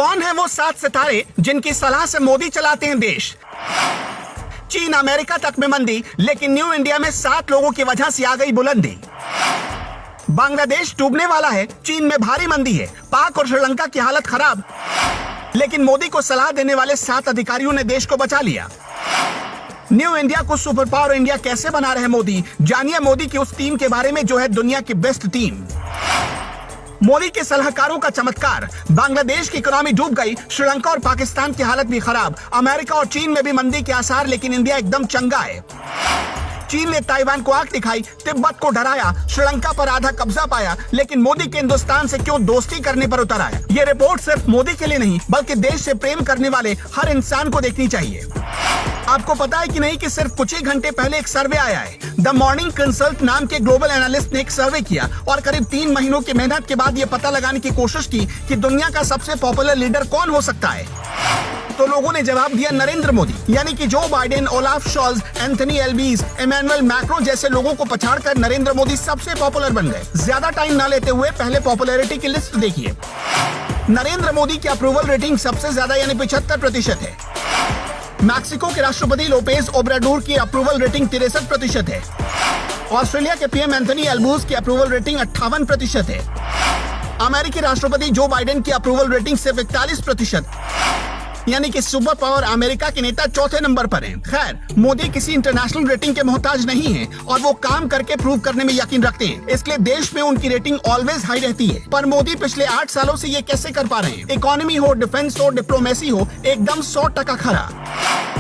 कौन है वो 7 सितारे जिनकी सलाह से मोदी चलाते हैं देश? चीन अमेरिका तक में मंदी, लेकिन न्यू इंडिया में 7 लोगों की वजह से आ गई बुलंदी। बांग्लादेश डूबने वाला है, चीन में भारी मंदी है, पाक और श्रीलंका की हालत खराब, लेकिन मोदी को सलाह देने वाले 7 अधिकारियों ने देश को बचा लिया। न्यू इंडिया को सुपर पावर इंडिया कैसे बना रहे मोदी, जानिए मोदी की उस टीम के बारे में जो है दुनिया की बेस्ट टीम। मोदी के सलाहकारों का चमत्कार, बांग्लादेश की इकोनॉमी डूब गई, श्रीलंका और पाकिस्तान की हालत भी खराब, अमेरिका और चीन में भी मंदी के आसार, लेकिन इंडिया एकदम चंगा है। चीन ने ताइवान को आंख दिखाई, तिब्बत को डराया, श्रीलंका पर आधा कब्जा पाया, लेकिन मोदी के हिंदुस्तान से क्यों दोस्ती करने पर उतर आया। ये रिपोर्ट सिर्फ मोदी के लिए नहीं, बल्कि देश से प्रेम करने वाले हर इंसान को देखनी चाहिए। आपको पता है कि नहीं कि सिर्फ कुछ ही घंटे पहले एक सर्वे आया है। द मॉर्निंग कंसल्ट नाम के ग्लोबल एनालिस्ट ने एक सर्वे किया और करीब 3 महीनों की मेहनत के बाद ये पता लगाने की कोशिश की कि दुनिया का सबसे पॉपुलर लीडर कौन हो सकता है। तो लोगों ने जवाब दिया नरेंद्र मोदी, यानी कि Joe Biden, Olaf Scholz, Anthony Albanese, Emmanuel Macron जैसे लोगों को पछाड़कर नरेंद्र मोदी सबसे पॉपुलर बन गए। ज्यादा टाइम ना लेते हुए पहले पॉपुलैरिटी की लिस्ट देखिए। नरेंद्र मोदी की अप्रूवल रेटिंग सबसे ज्यादा यानी 75% है। मैक्सिको के राष्ट्रपति लोपेज ओब्राडोर की अप्रूवल रेटिंग 63% है। ऑस्ट्रेलिया के पीएम एंथनी एल्बूज की अप्रूवल रेटिंग 58% है। अमेरिकी राष्ट्रपति जो बाइडेन की अप्रूवल रेटिंग सिर्फ 41%, यानी कि सुपर पावर अमेरिका के नेता चौथे नंबर पर हैं। खैर, मोदी किसी इंटरनेशनल रेटिंग के मोहताज नहीं हैं और वो काम करके प्रूव करने में यकीन रखते हैं, इसलिए देश में उनकी रेटिंग ऑलवेज हाई रहती है। पर मोदी पिछले 8 सालों से ये कैसे कर पा रहे हैं? इकोनॉमी हो, डिफेंस हो, डिप्लोमेसी हो, एकदम 100% खरा।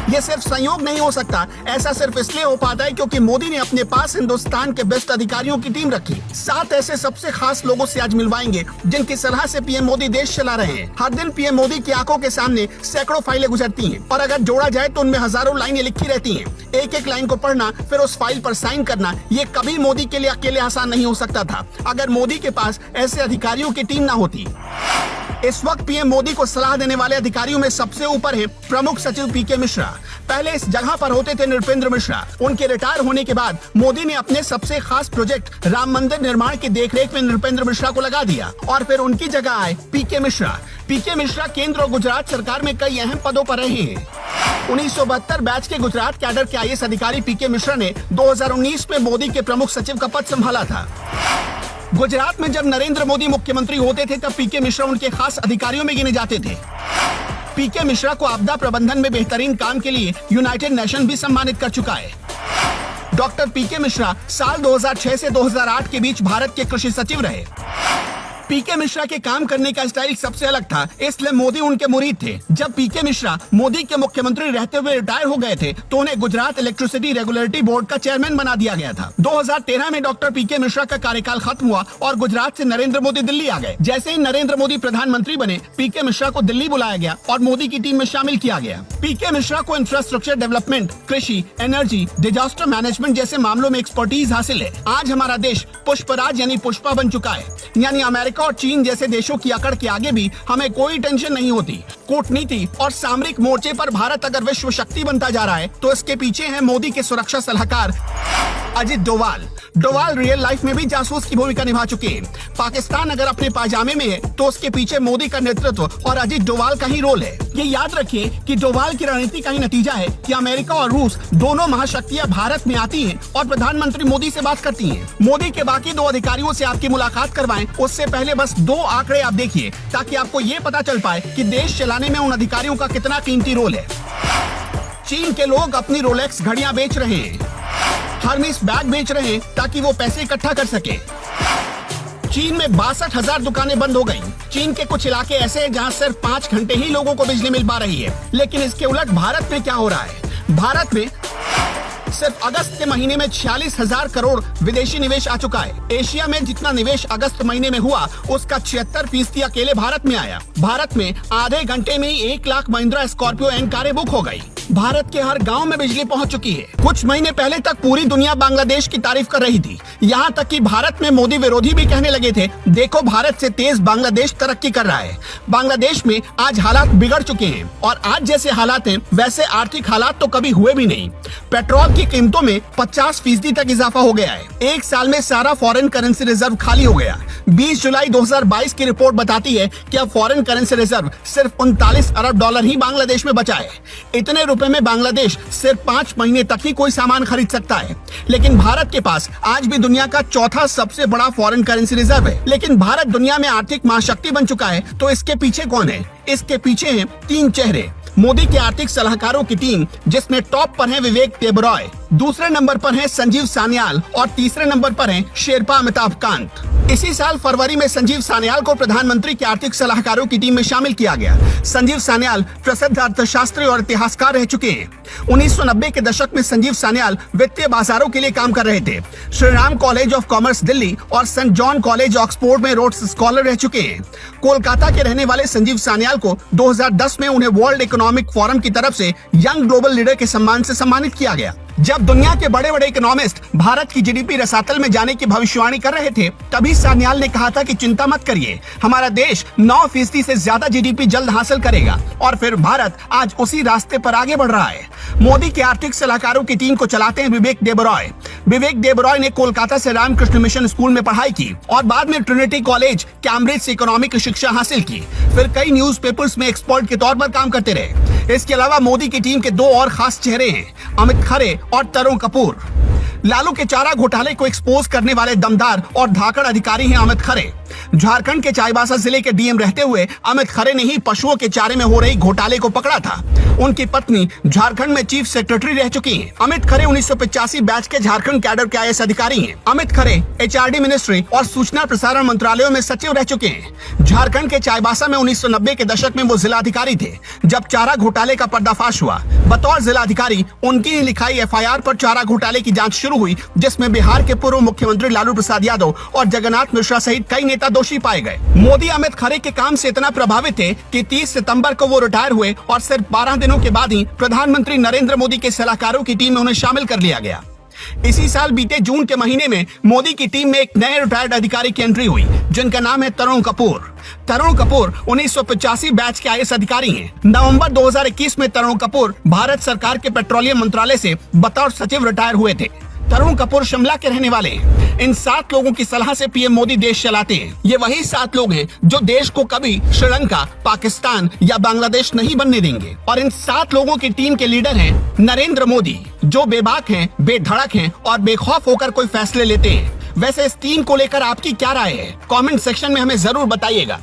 ये सिर्फ संयोग नहीं हो सकता, ऐसा सिर्फ इसलिए हो पाता है क्योंकि मोदी ने अपने पास हिंदुस्तान के बेस्ट अधिकारियों की टीम रखी। 7 ऐसे सबसे खास लोगों से आज मिलवाएंगे जिनकी सलाह से पीएम मोदी देश चला रहे हैं। हर दिन पीएम मोदी की आंखों के सामने सैकड़ों फाइलें गुजरती हैं और अगर जोड़ा जाए तो उनमें हजारों लाइनें लिखी रहती हैं। एक एक लाइन को पढ़ना, फिर उस फाइल पर साइन करना, ये कभी मोदी के लिए अकेले आसान नहीं हो सकता था अगर मोदी के पास ऐसे अधिकारियों की टीम ना होती। इस वक्त पीएम मोदी को सलाह देने वाले अधिकारियों में सबसे ऊपर है प्रमुख सचिव पीके मिश्रा। पहले इस जगह पर होते थे नृपेंद्र मिश्रा। उनके रिटायर होने के बाद मोदी ने अपने सबसे खास प्रोजेक्ट राम मंदिर निर्माण की देखरेख में नृपेंद्र मिश्रा को लगा दिया और फिर उनकी जगह आए पीके मिश्रा। पीके मिश्रा केंद्र और गुजरात सरकार में कई अहम पदों पर रहे हैं। 1972 बैच के गुजरात कैडर के आईएएस अधिकारी पीके मिश्रा ने 2019 में मोदी के प्रमुख सचिव का पद संभाला था। गुजरात में जब नरेंद्र मोदी मुख्यमंत्री होते थे तब पीके मिश्रा उनके खास अधिकारियों में गिने जाते थे। पीके मिश्रा को आपदा प्रबंधन में बेहतरीन काम के लिए यूनाइटेड नेशन भी सम्मानित कर चुका है। डॉक्टर पीके मिश्रा साल 2006 से 2008 के बीच भारत के कृषि सचिव रहे। पीके मिश्रा के काम करने का स्टाइल सबसे अलग था, इसलिए मोदी उनके मुरीद थे। जब पीके मिश्रा मोदी के मुख्यमंत्री रहते हुए रिटायर हो गए थे तो उन्हें गुजरात इलेक्ट्रिसिटी रेगुलेटरी बोर्ड का चेयरमैन बना दिया गया था। 2013 में डॉक्टर पीके मिश्रा का कार्यकाल खत्म हुआ और गुजरात से नरेंद्र मोदी दिल्ली आ गए। जैसे ही नरेंद्र मोदी प्रधानमंत्री बने, पीके मिश्रा को दिल्ली बुलाया गया और मोदी की टीम में शामिल किया गया। पीके मिश्रा को इंफ्रास्ट्रक्चर डेवलपमेंट, कृषि, एनर्जी, डिजास्टर मैनेजमेंट जैसे मामलों में एक्सपर्टीज हासिल है। आज हमारा देश पुष्पराज यानी पुष्पा बन चुका है, यानी अमेरिका और चीन जैसे देशों की अकड़ के आगे भी हमें कोई टेंशन नहीं होती। कूटनीति और सामरिक मोर्चे पर भारत अगर विश्व शक्ति बनता जा रहा है तो इसके पीछे है मोदी के सुरक्षा सलाहकार अजित डोवाल। डोवाल रियल लाइफ में भी जासूस की भूमिका निभा चुके हैं। पाकिस्तान अगर अपने पाजामे में है तो उसके पीछे मोदी का नेतृत्व और अजित डोवाल का ही रोल है। ये याद रखिए कि डोवाल की रणनीति का ही नतीजा है कि अमेरिका और रूस दोनों महाशक्तियां भारत में आती हैं और प्रधानमंत्री मोदी से बात करती हैं। मोदी के बाकी 2 अधिकारियों से आपकी मुलाकात करवाएं, उससे पहले बस 2 आंकड़े आप देखिए ताकि आपको ये पता चल पाए कि देश चलाने में उन अधिकारियों का कितना कीमती रोल है। चीन के लोग अपनी रोलेक्स घड़ियां बेच रहे हैं, हर्मेस बैग बेच रहे हैं ताकि वो पैसे इकट्ठा कर सके। चीन में 62,000 दुकानें बंद हो गयी। चीन के कुछ इलाके ऐसे हैं जहां सिर्फ 5 घंटे ही लोगों को बिजली मिल पा रही है। लेकिन इसके उलट भारत में क्या हो रहा है? भारत में सिर्फ अगस्त के महीने में 46,000 करोड़ विदेशी निवेश आ चुका है। एशिया में जितना निवेश अगस्त महीने में हुआ उसका 76% अकेले भारत में आया। भारत में आधे घंटे में ही 1 लाख महिंद्रा स्कॉर्पियो एन कारें बुक हो गई। भारत के हर गांव में बिजली पहुंच चुकी है। कुछ महीने पहले तक पूरी दुनिया बांग्लादेश की तारीफ कर रही थी। यहाँ तक कि भारत में मोदी विरोधी भी कहने लगे थे, देखो भारत से तेज बांग्लादेश तरक्की कर रहा है। बांग्लादेश में आज हालात बिगड़ चुके हैं और आज जैसे हालात हैं वैसे आर्थिक हालात तो कभी हुए भी नहीं। पेट्रोल की कीमतों में 50% तक इजाफा हो गया है। एक साल में सारा फॉरेन करेंसी रिजर्व खाली हो गया। 20 जुलाई 2022 की रिपोर्ट बताती है कि अब फॉरेन करेंसी रिजर्व सिर्फ 39 अरब डॉलर ही बांग्लादेश में बचा है। इतने रुपए में बांग्लादेश सिर्फ 5 महीने तक ही कोई सामान खरीद सकता है। लेकिन भारत के पास आज भी दुनिया का चौथा सबसे बड़ा फॉरेन करेंसी रिजर्व है। लेकिन भारत दुनिया में आर्थिक महाशक्ति बन चुका है, तो इसके पीछे कौन है? इसके पीछे हैं 3 चेहरे। मोदी के आर्थिक सलाहकारों की टीम, जिसमें टॉप पर है विवेक देबरॉय, दूसरे नंबर पर है संजीव सान्याल और तीसरे नंबर पर है शेरपा अमिताभ कांत। इसी साल फरवरी में संजीव सान्याल को प्रधानमंत्री के आर्थिक सलाहकारों की टीम में शामिल किया गया। संजीव सान्याल प्रसिद्ध अर्थशास्त्री और इतिहासकार रह चुके हैं। 1990 के दशक में संजीव सान्याल वित्तीय बाजारों के लिए काम कर रहे थे। Shriram college of commerce Delhi और सेंट जॉन कॉलेज ऑक्सफोर्ड में रोड्स स्कॉलर रह चुके हैं। कोलकाता के रहने वाले संजीव सान्याल को 2010 में उन्हें वर्ल्ड इकोनॉमिक फोरम की तरफ से यंग ग्लोबल लीडर के सम्मान से सम्मानित किया गया। जब दुनिया के बड़े बड़े इकोनॉमिस्ट भारत की जीडीपी रसातल में जाने की भविष्यवाणी कर रहे थे, तभी सान्याल ने कहा था कि चिंता मत करिए, हमारा देश 9% से ज्यादा जीडीपी जल्द हासिल करेगा। और फिर भारत आज उसी रास्ते पर आगे बढ़ रहा है। मोदी के आर्थिक सलाहकारों की टीम को चलाते हैं विवेक देबरॉय। विवेक देबरॉय ने कोलकाता से रामकृष्ण मिशन स्कूल में पढ़ाई की और बाद में ट्रिनिटी कॉलेज कैम्ब्रिज से इकोनॉमी की शिक्षा हासिल की। फिर कई न्यूज़पेपर्स में एक्सपर्ट के तौर पर काम करते रहे। इसके अलावा मोदी की टीम के 2 और खास चेहरे हैं, अमित खरे और तरुण कपूर। लालू के चारा घोटाले को एक्सपोज करने वाले दमदार और धाकड़ अधिकारी हैं अमित खरे। झारखंड के चाईबासा जिले के डीएम रहते हुए अमित खरे ने ही पशुओं के चारे में हो रही घोटाले को पकड़ा था। उनकी पत्नी झारखंड में चीफ सेक्रेटरी रह चुकी हैं। अमित खरे 1985 बैच के झारखंड कैडर के आईएएस अधिकारी हैं। अमित खरे एचआरडी मिनिस्ट्री और सूचना प्रसारण मंत्रालयों में सचिव रह चुके हैं। झारखंड के चाईबासा में 1990 के दशक में वो जिलाधिकारी थे जब चारा घोटाले का पर्दाफाश हुआ। बतौर जिलाधिकारी उनकी ही लिखाई एफआईआर पर चारा घोटाले की जांच शुरू हुई, जिसमें बिहार के पूर्व मुख्यमंत्री लालू प्रसाद यादव और जगन्नाथ मिश्रा सहित कई नेता दोषी पाए गए। मोदी अमित खरे के काम से इतना प्रभावित थे कि 30 सितंबर को वो रिटायर हुए और सिर्फ 12 दिनों के बाद ही प्रधानमंत्री नरेंद्र मोदी के सलाहकारों की टीम में उन्हें शामिल कर लिया गया। इसी साल बीते जून के महीने में मोदी की टीम में एक नए रिटायर्ड अधिकारी की एंट्री हुई, जिनका नाम है तरुण कपूर। तरुण कपूर 1985 बैच के आईएएस अधिकारी हैं। नवंबर 2021 में तरुण कपूर भारत सरकार के पेट्रोलियम मंत्रालय से बतौर सचिव रिटायर हुए थे। तरुण कपूर शिमला के रहने वाले हैं। इन 7 लोगों की सलाह से पीएम मोदी देश चलाते हैं। ये वही 7 लोग हैं जो देश को कभी श्रीलंका, पाकिस्तान या बांग्लादेश नहीं बनने देंगे। और इन 7 लोगों की टीम के लीडर हैं नरेंद्र मोदी, जो बेबाक हैं, बेधड़क हैं और बेखौफ होकर कोई फैसले लेते हैं। वैसे इस टीम को लेकर आपकी क्या राय है? कमेंट सेक्शन में हमें जरूर बताइएगा।